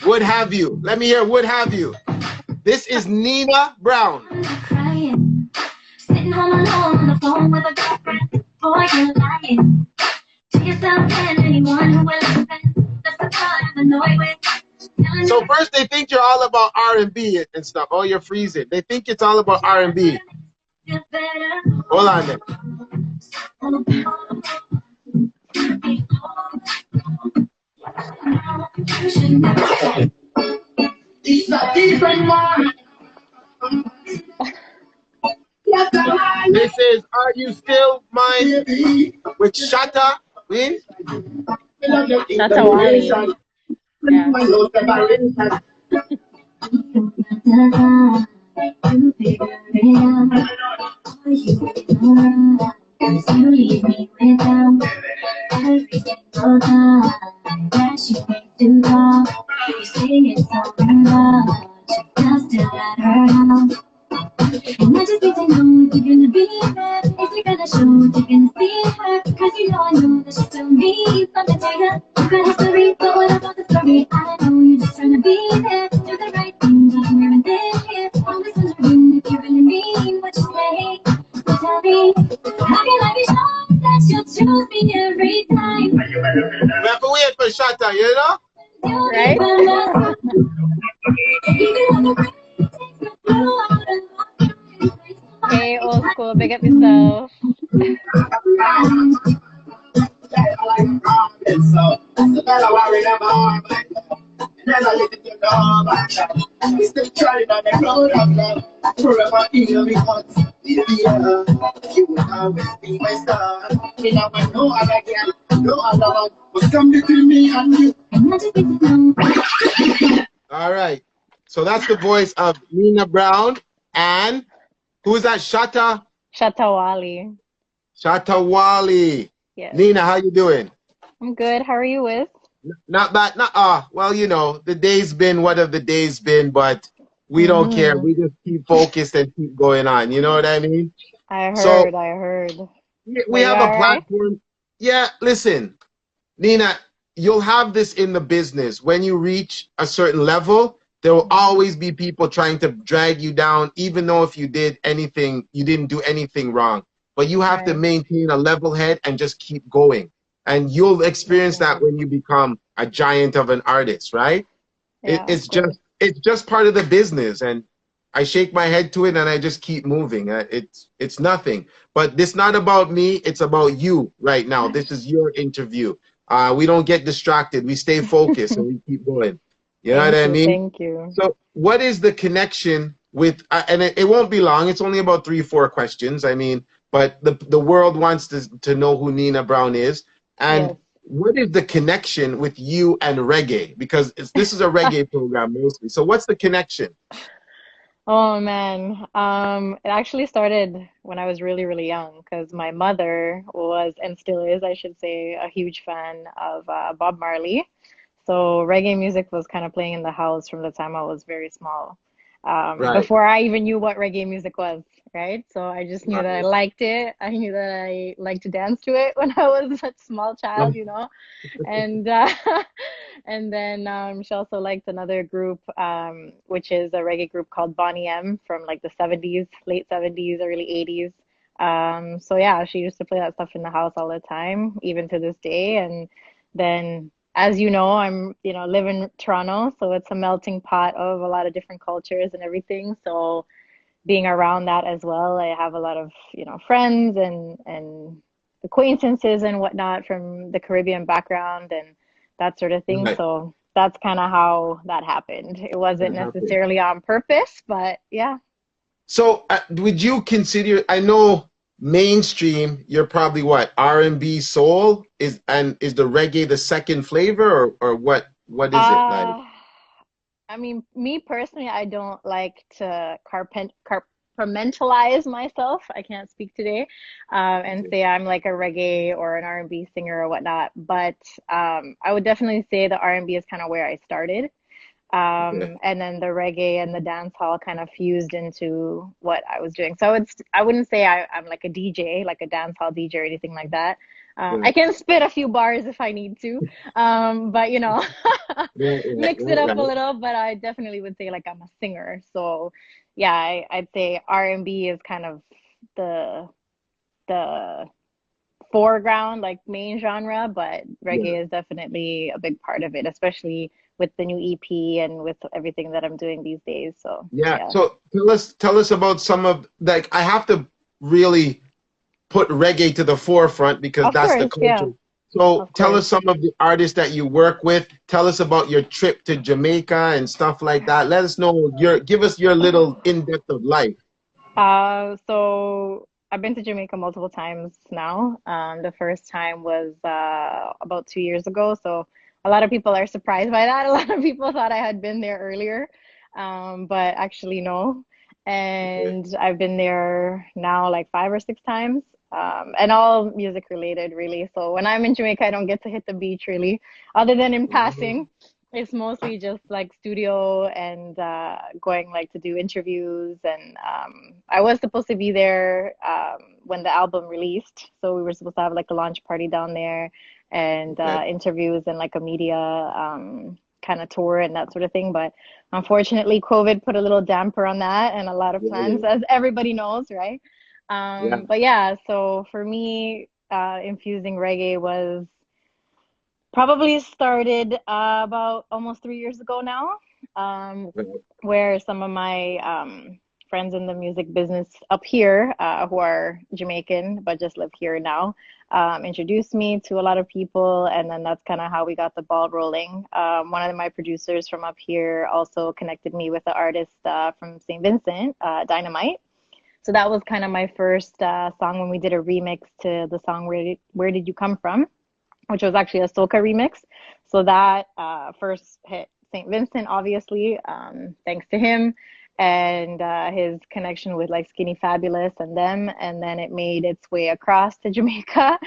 Would have you. Let me hear would have you. This is Nina Brown. Crying, sitting home alone on the phone with a girlfriend. Boy, you're lying to yourself and anyone who will listen. That's the part I'm annoyed with. So first they think you're all about R&B and stuff. Oh, you're freezing. They think it's all about R&B. Hold on then. This is Are You Still Mine with Shatta Win. Shatta Wali. Yeah. You leave me without every single time that you make to talk. You say it's all right, but you still at her house. And I just need to know if you're gonna be there, if you're gonna show, if you're gonna see her. Cause you know I know that she's still me. Let me tell ya, you got history, but what about the story? I know you're just trying to be there, do the right thing, but I'm here and there. Always wondering if you really mean what you say. So tell me, how can I be sure that you'll choose me every time? We have to wait for Shatta, you know? Right? Hey, old school, big up yourself. All right. So that's the voice of Nina Brown and who is that? Shatta? Shatta Wali. Shatta Wali. Yes. Nina, how you doing? I'm good. How are you with? Not bad. Well, you know, the day's been what have the day's been, but we don't care. We just keep focused and keep going on. You know what I mean? I So heard. we have a platform. Yeah, listen, Nina, you'll have this in the business. When you reach a certain level, there will always be people trying to drag you down, even though if you did anything, you didn't do anything wrong. But you have to maintain a level head and just keep going. And you'll experience that when you become a giant of an artist, right? Yeah, It's just part of the business. And I shake my head to it and I just keep moving. It's nothing. But this not about me. It's about you right now. This is your interview. We don't get distracted. We stay focused and we keep going. You know what I mean? Thank you. So what is the connection with, and it won't be long. It's only about 3-4 questions. I mean, but the world wants to know who Nina Brown is. And what is the connection with you and reggae? Because this is a reggae program mostly. So what's the connection? Oh man, it actually started when I was really, really young because my mother was, and still is, I should say, a huge fan of Bob Marley. So reggae music was kind of playing in the house from the time I was very small. Right. Before I even knew what reggae music was, right? So I just knew that I liked it. I knew that I liked to dance to it when I was a small child, you know. And and then she also liked another group, which is a reggae group called Bonnie M from like the 70s, late 70s, early 80s. So yeah, she used to play that stuff in the house all the time, even to this day. And then, as you know, live in Toronto, so it's a melting pot of a lot of different cultures and everything. So being around that as well, I have a lot of, friends and acquaintances and whatnot from the Caribbean background and that sort of thing. Right. So that's kind of how that happened. It wasn't necessarily on purpose, but yeah. So would you consider, I know mainstream, you're probably what, R&B soul is the reggae the second flavor or what is it like? I mean, me personally, I don't like to compartmentalize myself. I can't speak today, and say I'm like a reggae or an R&B singer or whatnot. But I would definitely say the R&B is kind of where I started. And then the reggae and the dance hall kind of fused into what I was doing. So I wouldn't say I'm like a DJ, like a dance hall DJ or anything like that. I can spit a few bars if I need to, but you know, Right, right, mix it right, up a right. little. But I definitely would say like I'm a singer. So yeah, I'd say R&B is kind of the the foreground, like main genre, but Yeah. reggae is definitely a big part of it, especially with the new EP and with everything that I'm doing these days. So Yeah. yeah, So tell us about some of, like, I have to really put reggae to the forefront because of that's the course, yeah, culture. So of tell course. us some of the artists that you work with. Tell us about your trip to Jamaica and stuff like that. Let us know give us your little in-depth of life. So I've been to Jamaica multiple times now. The first time was about 2 years ago. So a lot of people are surprised by that. A lot of people thought I had been there earlier, but actually no. Okay. And I've been there now like 5 or 6 times, and all music related, really. So when I'm in Jamaica, I don't get to hit the beach really, other than in passing. It's mostly just like studio and going like to do interviews. And I was supposed to be there when the album released. So we were supposed to have like a launch party down there and Okay. interviews and like a media kind of tour and that sort of thing. But unfortunately, COVID put a little damper on that and a lot of plans, Yeah. as everybody knows, right? Yeah. But yeah, so for me, infusing reggae was probably started about almost 3 years ago now, Yeah. where some of my friends in the music business up here, who are Jamaican but just live here now, introduced me to a lot of people, and then that's kind of how we got the ball rolling. One of my producers from up here also connected me with the artist from St. Vincent, Dynamite. So that was kind of my first song when we did a remix to the song Where Did You Come From, which was actually a soca remix. So that first hit St. Vincent, obviously, thanks to him and his connection with like Skinny Fabulous and them. And then it made its way across to Jamaica.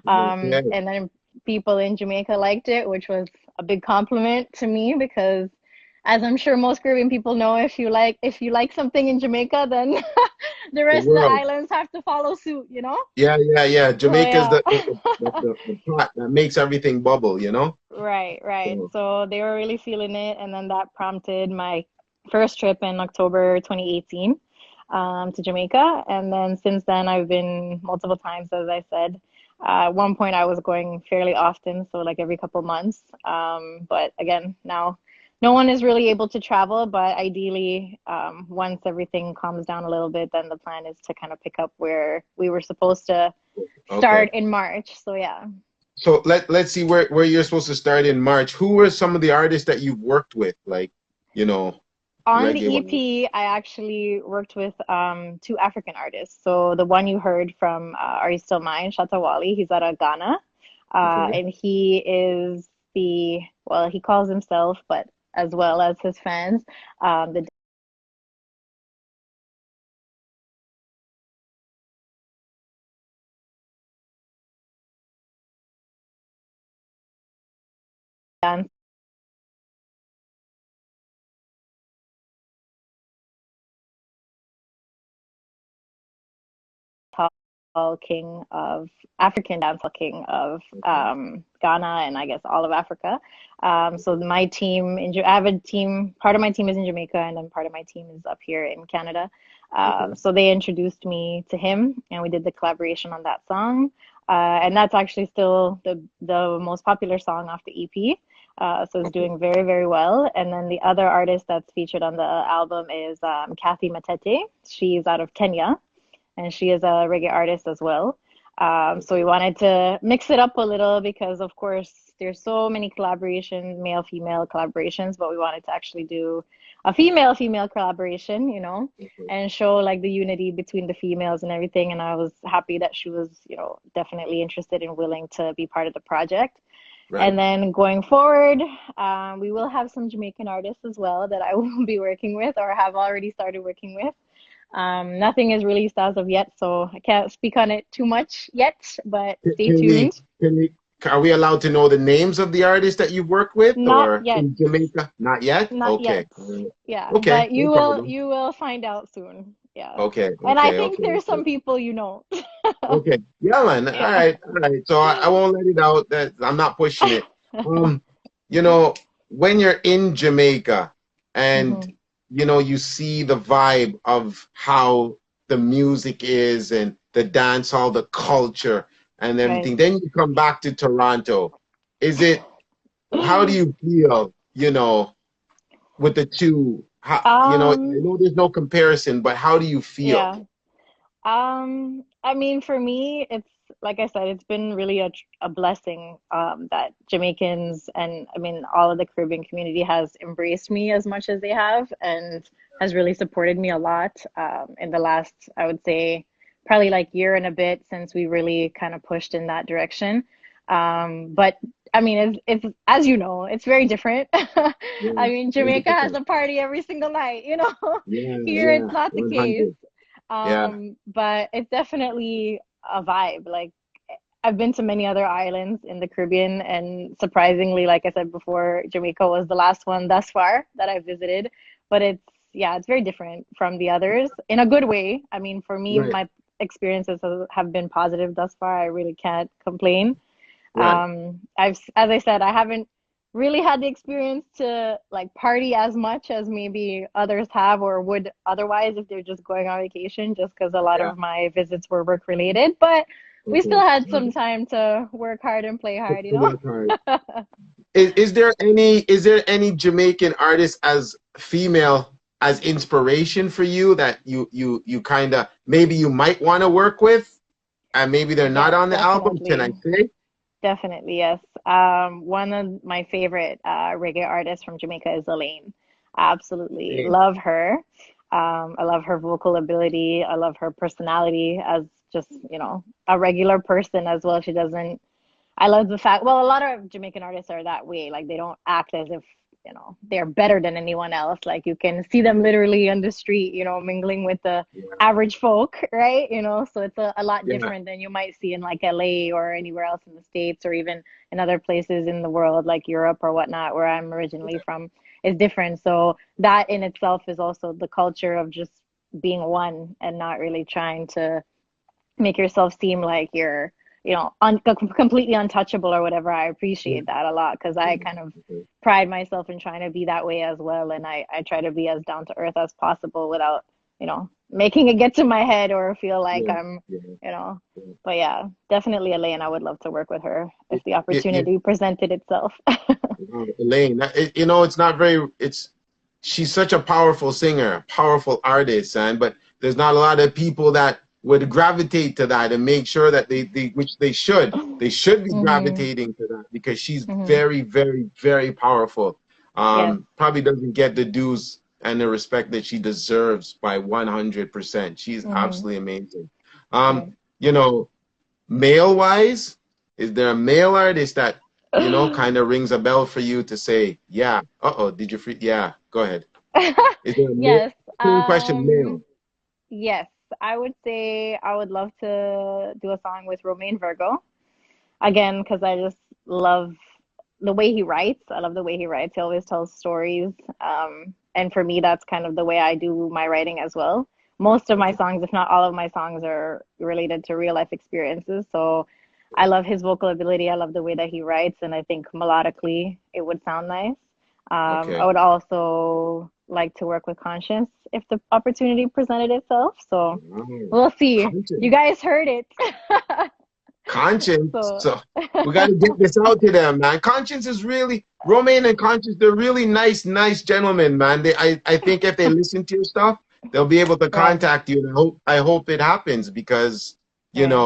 Okay. And then people in Jamaica liked it, which was a big compliment to me because as I'm sure most Caribbean people know, if you like something in Jamaica, then the The rest of the world. islands have to follow suit, you know? Yeah, yeah, yeah. So Jamaica's yeah. the pot that makes everything bubble, you know? Right, right. So, So they were really feeling it, and then that prompted my first trip in October 2018 to Jamaica. And then since then, I've been multiple times, as I said. At one point, I was going fairly often, so like every couple months. But again, now no one is really able to travel, but ideally, once everything calms down a little bit, then the plan is to kind of pick up where we were supposed to okay. start in March. So yeah. So let's see where you're supposed to start in March. Who were some of the artists that you've worked with, like, you know, On the reggae wise? EP, I actually worked with two African artists. So the one you heard from Are You Still Mine, Shatta Wally, he's out of Ghana. Okay. And he is well, he calls himself, but as well as his fans, the dance hall king of African dancehall king of Okay. Ghana and I guess all of Africa. So my team, I have a team. Part of my team is in Jamaica, and then part of my team is up here in Canada. Okay. So they introduced me to him, and we did the collaboration on that song. And that's actually still the most popular song off the EP. So it's Okay. doing very, very well. And then the other artist that's featured on the album is Kathy Matete. She's out of Kenya and she is a reggae artist as well. So we Okay. wanted to mix it up a little because, of course, there's so many collaborations, male female collaborations, but we wanted to actually do a female female collaboration, Okay. and show like the unity between the females and everything. And I was happy that she was, definitely interested and willing to be part of the project. Right. And then going forward, we will have some Jamaican artists as well that I will be working with or have already started working with. Nothing is released as of yet, so I can't speak on it too much yet, but stay Can we tuned. can we are we allowed to know the names of the artists that you've worked with Not or yet. in Jamaica? Not yet? Not yet. Okay. Yeah, Okay, but no you will problem. you will find out soon. Yeah. Okay, And I okay, think okay. there's some people you know. Okay. Yeah, man. All Yeah. right, all right. So I won't let it out that I'm not pushing it. Um, you know, when you're in Jamaica and Hmm. you see the vibe of how the music is and the dance hall, the culture and Right. everything, then you come back to Toronto. Is it, how do you feel, with the two? I Um, know there's no comparison, but how do you feel? yeah. I mean, for me, it's like I said, it's been really a blessing that Jamaicans and I mean all of the Caribbean community has embraced me as much as they have and has really supported me a lot in the last, I would say, probably like year and a bit since we really kind of pushed in that direction. But I mean, it's as you know, it's very different. I Yeah, mean, Jamaica has 100%. a party every single night, you know. Yeah, Here yeah, it's not the case. 100. Yeah. But it's definitely a vibe. Like I've been to many other islands in the Caribbean, and surprisingly, like I said before, Jamaica was the last one thus far that I visited. But it's yeah, it's very different from the others in a good way. I mean, for me, Right, my experiences have been positive thus far. I really can't complain. right. As I said, I haven't really had the experience to like party as much as maybe others have or would otherwise if they're just going on vacation, just because a lot Yeah. of my visits were work related. But we still Okay. had some time to work hard and play hard, you To know? work hard. Is there any Jamaican artist as female as inspiration for you that you kind of maybe you might want to work with and maybe they're not Yes, on the album? Can I definitely. say? Definitely, yes. One of my favorite reggae artists from Jamaica is Elaine. I absolutely Hey, love her. I love her vocal ability. I love her personality as just, a regular person as well. She doesn't I love the fact, well, a lot of Jamaican artists are that way. Like they don't act as if, they're better than anyone else. Like you can see them literally on the street, mingling with the yeah, average folk, right? So it's a lot yeah, different than you might see in like LA or anywhere else in the States or even in other places in the world like Europe or whatnot, where I'm originally from, is different. So that in itself is also the culture of just being one and not really trying to make yourself seem like you're completely untouchable or whatever. I yeah, appreciate that a lot because I kind of yeah, pride myself in trying to be that way as well, and I try to be as down to earth as possible without making it get to my head or feel like yeah, I'm yeah, you know yeah. but yeah, definitely Elaine. I would love to work with her if the You, opportunity presented itself. Elaine, it's not very, she's such a powerful singer, powerful artist, and but there's not a lot of people that would gravitate to that and make sure that which they should be Hmm. gravitating to that because she's Hmm. very, very, very powerful. Yes. Probably doesn't get the dues and the respect that she deserves by 100%. She's Hmm. absolutely amazing. Right. You know, male wise, is there a male artist that kind of rings a bell for you to say, yeah, uh-oh, did you free? Yeah, go ahead. Is there a male? Yes. Same question, male. Yes, I would say I would love to do a song with Romain Virgo again because I just love the way he writes. I love the way he writes. He always tells stories. And for me, that's kind of the way I do my writing as well. Most of my Okay. songs, if not all of my songs, are related to real life experiences. So I love his vocal ability. I love the way that he writes, and I think melodically it would sound nice. I Okay. would also like to work with Conscience if the opportunity presented itself. So Wow. we'll see. You Conscience. guys heard it. Conscience. So So we got to get this out to them, man. Conscience is really, Romaine and Conscience, they're really nice, nice gentlemen, man. I think if they listen to your stuff, they'll be able to right, contact you. And I hope it happens because, right,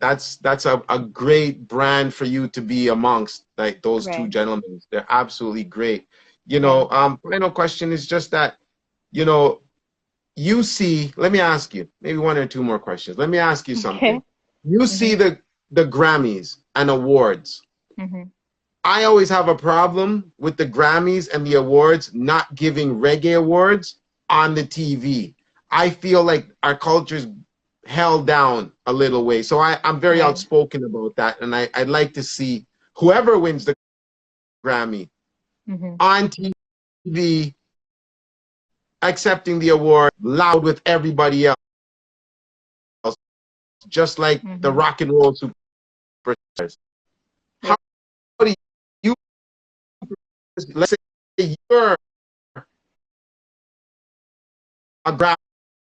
that's a great brand for you to be amongst, like those two right, gentlemen. They're absolutely great. right. Final question is just that, you know, let me ask you maybe one or two more questions. Let me ask you Okay. something. You see Hmm. the Grammys and awards. Hmm. I always have a problem with the Grammys and the awards not giving reggae awards on the TV. I feel like our culture's held down a little way. So I'm very Right. outspoken about that. And I'd like to see whoever wins the Grammy Hmm. on TV accepting the award loud with everybody else, just like the Mm-hmm. rock and roll superstars. Yeah. How do you, let's say you're a Grammy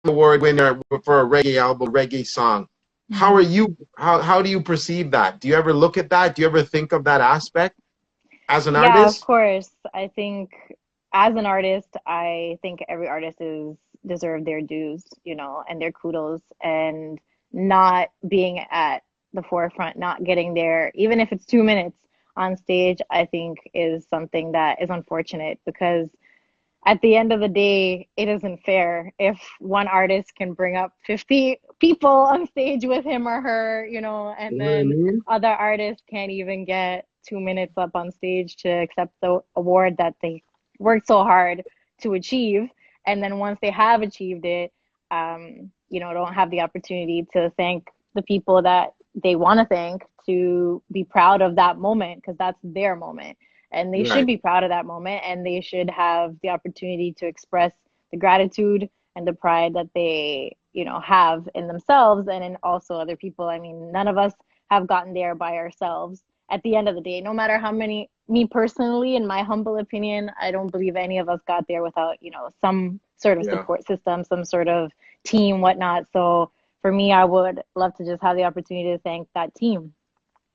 Award winner for a reggae album, reggae song. How are Mm-hmm. you? How do you perceive that? Do you ever look at that? Do you ever think of that aspect as an Yeah, of artist? course. I think as an artist, I think every artist is deserve their dues, you know, and their kudos, and not being at the forefront, not getting there, even if it's 2 minutes on stage, I think is something that is unfortunate because at the end of the day, it isn't fair if one artist can bring up 50 people on stage with him or her, you know, You and know what I then mean? other artists can't even get 2 minutes up on stage to accept the award that they worked so hard to achieve. And then once they have achieved it, you know, don't have the opportunity to thank the people that they want to thank, to be proud of that moment because that's their moment, and they should Right. be proud of that moment, and they should have the opportunity to express the gratitude and the pride that they, you know, have in themselves and in also other people. I mean, none of us have gotten there by ourselves. At the end of the day, no matter how many, me personally, in my humble opinion, I don't believe any of us got there without, you know, some sort of Yeah. support system, some sort of team, whatnot. So for me, I would love to just have the opportunity to thank that team,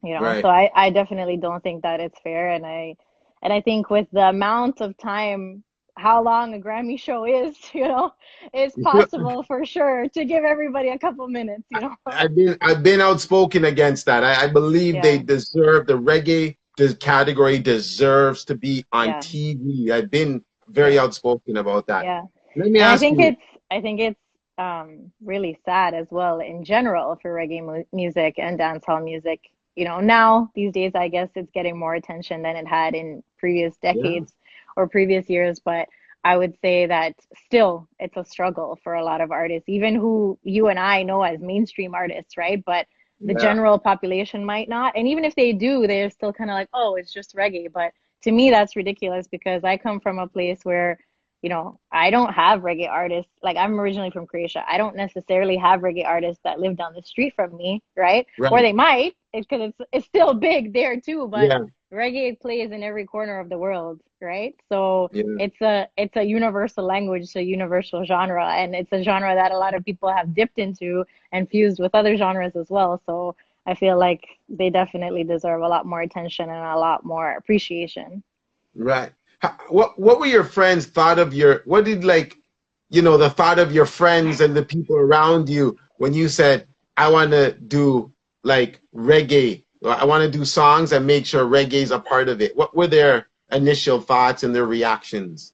you know. So Right. I definitely don't think that it's fair, and I think with the amount of time, how long a Grammy show is, you know, it's possible for sure to give everybody a couple minutes, you know. I've been outspoken against that. I believe they Yeah, deserve the reggae. This category deserves to be on yeah, TV. I've been very yeah, outspoken about that. yeah. Let me And ask you. I think it's really sad as well in general for reggae music and dancehall music. You know, now these days I guess it's getting more attention than it had in previous Yeah. decades or previous years, but I would say that still it's a struggle for a lot of artists, even who you and I know as mainstream artists, right? But the Yeah. general population might not. And even if they do, they're still kind of like, oh, it's just reggae. But to me, that's ridiculous because I come from a place where, you know, I don't have reggae artists. Like, I'm originally from Croatia. I don't necessarily have reggae artists that live down the street from me, right? Or Right. they might, because it's still big there too. But Yeah. reggae plays in every corner of the world, right? So Yeah. it's a universal language, it's a universal genre, and it's a genre that a lot of people have dipped into and fused with other genres as well. So I feel like they definitely deserve a lot more attention and a lot more appreciation. Right. What were your friends thought of your, what did like, the thought of your friends and the people around you when you said, I want to do like reggae, or I want to do songs and make sure reggae is a part of it. What were their initial thoughts and their reactions?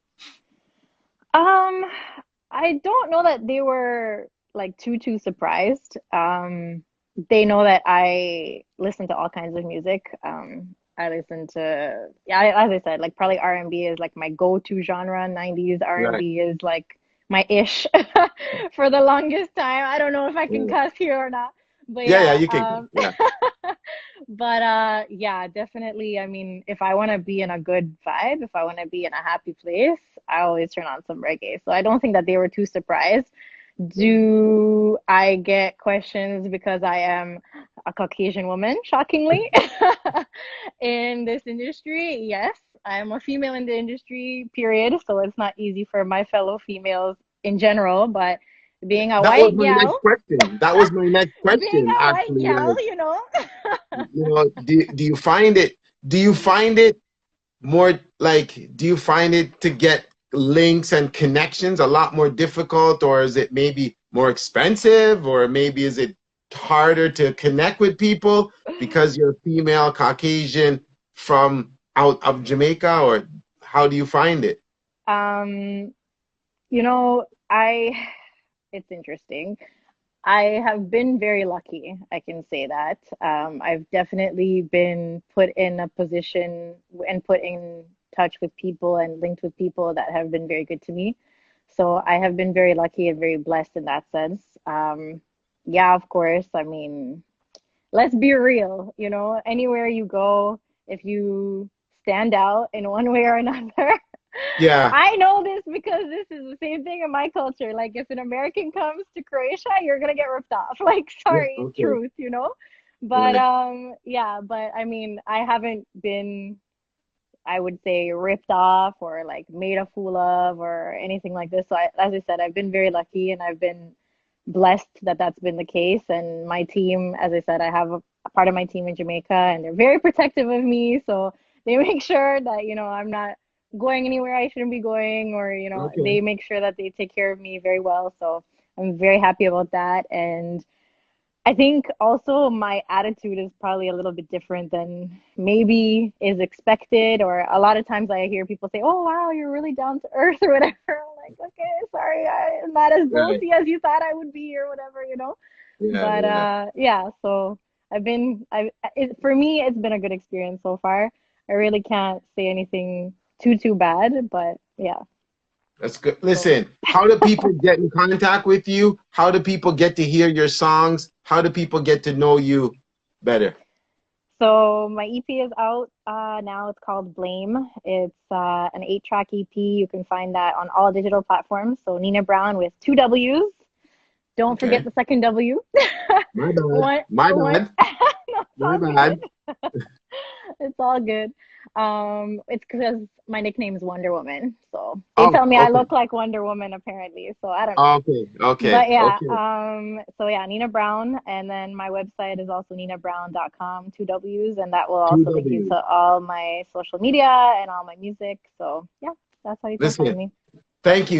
Um, I don't know that they were like too surprised. They know that I listen to all kinds of music. I listen to, yeah, as I said, like probably R&B is like my go-to genre. 90s Right. R&B is like my ish for the longest time. I don't know if I can Yeah. cuss here or not, but Yeah, yeah, yeah. you can. Yeah. But yeah, definitely. I mean, if I want to be in a good vibe, if I want to be in a happy place, I always turn on some reggae. So I don't think that they were too surprised. Yeah. Do I get questions because I am a Caucasian woman, shockingly, in this industry? Yes, I'm a female in the industry, period. So it's not easy for my fellow females in general, but being a That was white my next gal, question. That was my next being question, a white actually. gal, Like, you know. do you find it, more like, do you find it to get links and connections a lot more difficult, or is it maybe more expensive, or maybe is it harder to connect with people because you're female Caucasian from out of Jamaica, or how do you find it? Um, you know, it's interesting. I have been very lucky, I can say that. I've definitely been put in a position and put in touch with people and linked with people that have been very good to me. So I have been very lucky and very blessed in that sense. Yeah, of course. I mean, let's be real, you know, anywhere you go, if you stand out in one way or another, Yeah. I know this because this is the same thing in my culture. Like, if an American comes to Croatia, you're gonna get ripped off. Like, Yeah. sorry, Okay. truth, you know? But Right. yeah, but I mean, I haven't been, I would say, ripped off or like made a fool of or anything like this. So as I said, I've been very lucky and I've been blessed that that's been the case. And my team, as I said, I have a part of my team in Jamaica and they're very protective of me. So they make sure that, I'm not going anywhere I shouldn't be going, or, Okay. they make sure that they take care of me very well. So I'm very happy about that. And I think also my attitude is probably a little bit different than maybe is expected. Or a lot of times I hear people say, "Oh, wow, you're really down to earth," or whatever. I'm like, okay, sorry, I'm not as Right. boasty as you thought I would be, or whatever. Yeah. But Yeah. yeah, so for me, it's been a good experience so far. I really can't say anything too bad, but yeah. That's good. So Listen, how do people get in contact with you? How do people get to hear your songs? How do people get to know you better? So my EP is out now. It's called Blame. It's an 8-track EP. You can find that on all digital platforms. So Nina Brown with 2 W's. Don't forget Okay. the second W. My bad. One, My one. bad. No, it's My all good. bad. It's all good. It's because my nickname is Wonder Woman. So they Oh, tell me I okay. look like Wonder Woman apparently. So I don't know. Okay. Okay. But yeah, Okay. so yeah, Nina Brown, and then my website is also ninabrown.com, 2 W's, and that will Two also link you W's. to all my social media and all my music. So yeah, that's how you can Listen, find me. thank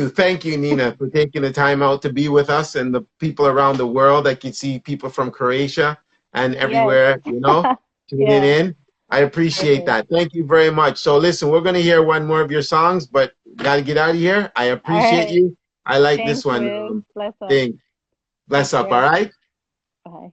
you, Nina, for taking the time out to be with us and the people around the world. I can see people from Croatia and Yes. everywhere, tuning Yeah, in. I for appreciate sure. that. Thank you very much. So listen, we're gonna hear one more of your songs, but gotta get out of here. I All appreciate right. you. I like this Thanks, one Wiz. Bless up. thing. Bless Take up, all care. right? Bye.